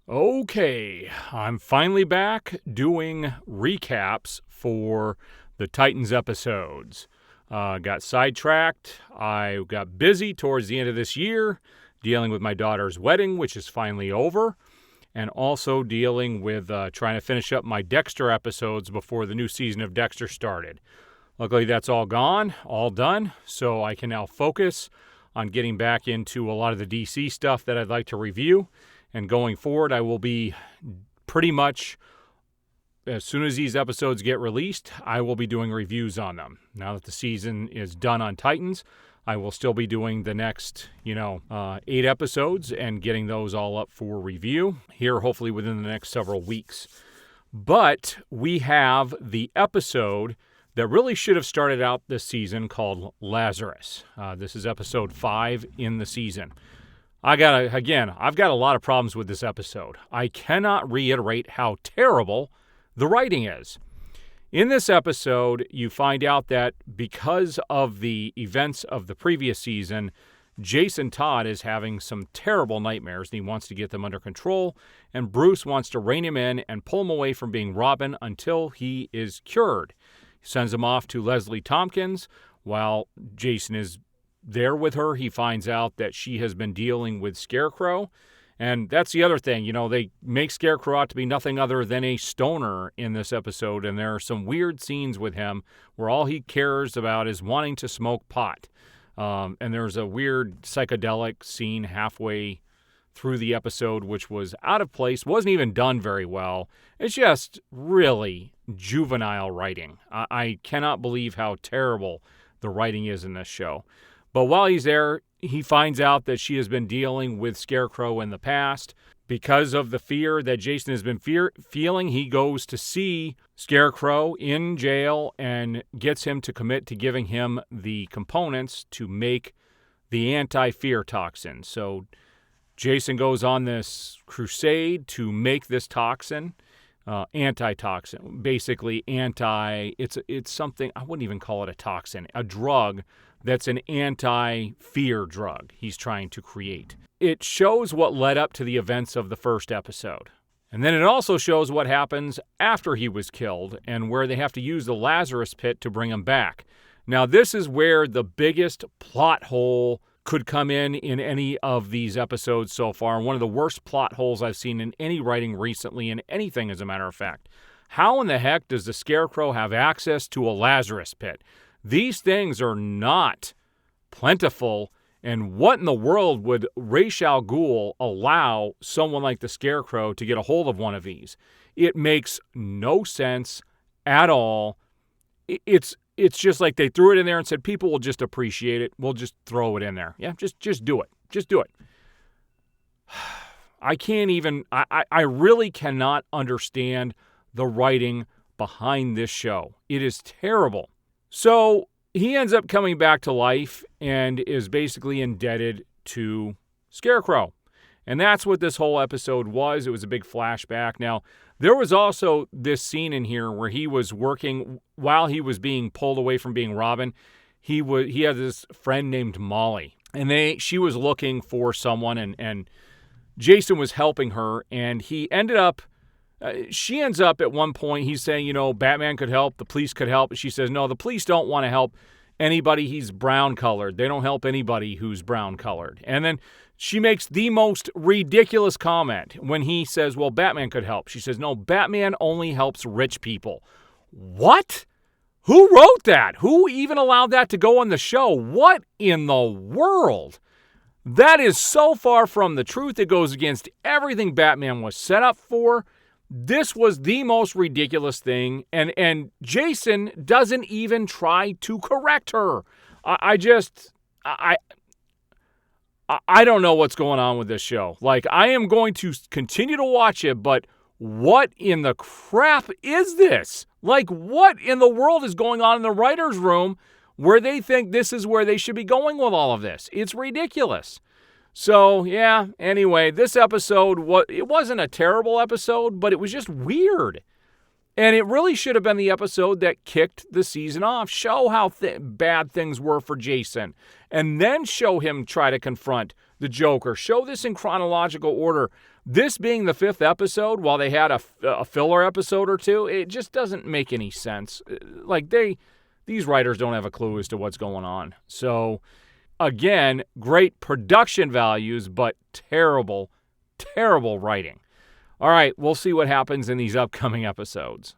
Okay, I'm finally back doing recaps for the Titans episodes. Got sidetracked. I got busy towards the end of this year, dealing with my daughter's wedding, which is finally over, and also dealing with trying to finish up my Dexter episodes before the new season of Dexter started. Luckily, that's all gone, all done, so I can now focus on getting back into a lot of the DC stuff that I'd like to review. And going forward, I will be pretty much, as soon as these episodes get released, I will be doing reviews on them. Now that the season is done on Titans, I will still be doing the next, 8 episodes and getting those all up for review here, hopefully within the next several weeks. But we have the episode that really should have started out this season called Lazarus. This is episode 5 in the season. I've got a lot of problems with this episode. I cannot reiterate how terrible the writing is. In this episode, you find out that because of the events of the previous season, Jason Todd is having some terrible nightmares, and he wants to get them under control, and Bruce wants to rein him in and pull him away from being Robin until he is cured. He sends him off to Leslie Tompkins. While Jason is there with her, he finds out that she has been dealing with Scarecrow. And that's the other thing, they make Scarecrow out to be nothing other than a stoner in this episode, and there are some weird scenes with him where all he cares about is wanting to smoke pot. And there's a weird psychedelic scene halfway through the episode which was out of place, wasn't even done very well. It's just really juvenile writing. I cannot believe how terrible the writing is in this show. But while he's there, he finds out that she has been dealing with Scarecrow in the past. Because of the fear that Jason has been feeling, he goes to see Scarecrow in jail and gets him to commit to giving him the components to make the anti-fear toxin. So Jason goes on this crusade to make this toxin, antitoxin, basically it's something, I wouldn't even call it a toxin, a drug that's an anti-fear drug he's trying to create. It shows what led up to the events of the first episode. And then it also shows what happens after he was killed and where they have to use the Lazarus pit to bring him back. Now, this is where the biggest plot hole could come in any of these episodes so far. One of the worst plot holes I've seen in any writing recently, in anything, as a matter of fact. How in the heck does the Scarecrow have access to a Lazarus pit? These things are not plentiful, and what in the world would Ras Al Gul allow someone like the Scarecrow to get a hold of one of these? It makes no sense at all. It's just like they threw it in there and said, people will just appreciate it. We'll just throw it in there. Yeah, just do it. Just do it. I really cannot understand the writing behind this show. It is terrible. So he ends up coming back to life and is basically indebted to Scarecrow. And that's what this whole episode was. It was a big flashback. Now, there was also this scene in here where he was working while he was being pulled away from being Robin. He had this friend named Molly, and she was looking for someone, and Jason was helping her, and he ended up. She ends up at one point, he's saying, Batman could help, the police could help. She says, no, the police don't want to help anybody. He's brown colored. They don't help anybody who's brown colored. And then she makes the most ridiculous comment when he says, well, Batman could help. She says, no, Batman only helps rich people. What? Who wrote that? Who even allowed that to go on the show? What in the world? That is so far from the truth. It goes against everything Batman was set up for. This was the most ridiculous thing, and Jason doesn't even try to correct her. I don't know what's going on with this show. Like, I am going to continue to watch it, but what in the crap is this? Like, what in the world is going on in the writer's room where they think this is where they should be going with all of this? It's ridiculous. So, yeah, anyway, this episode, it wasn't a terrible episode, but it was just weird. And it really should have been the episode that kicked the season off. Show how bad things were for Jason. And then show him try to confront the Joker. Show this in chronological order. This being the 5th episode, while they had a filler episode or two, it just doesn't make any sense. Like, these writers don't have a clue as to what's going on. So, again, great production values, but terrible, terrible writing. All right, we'll see what happens in these upcoming episodes.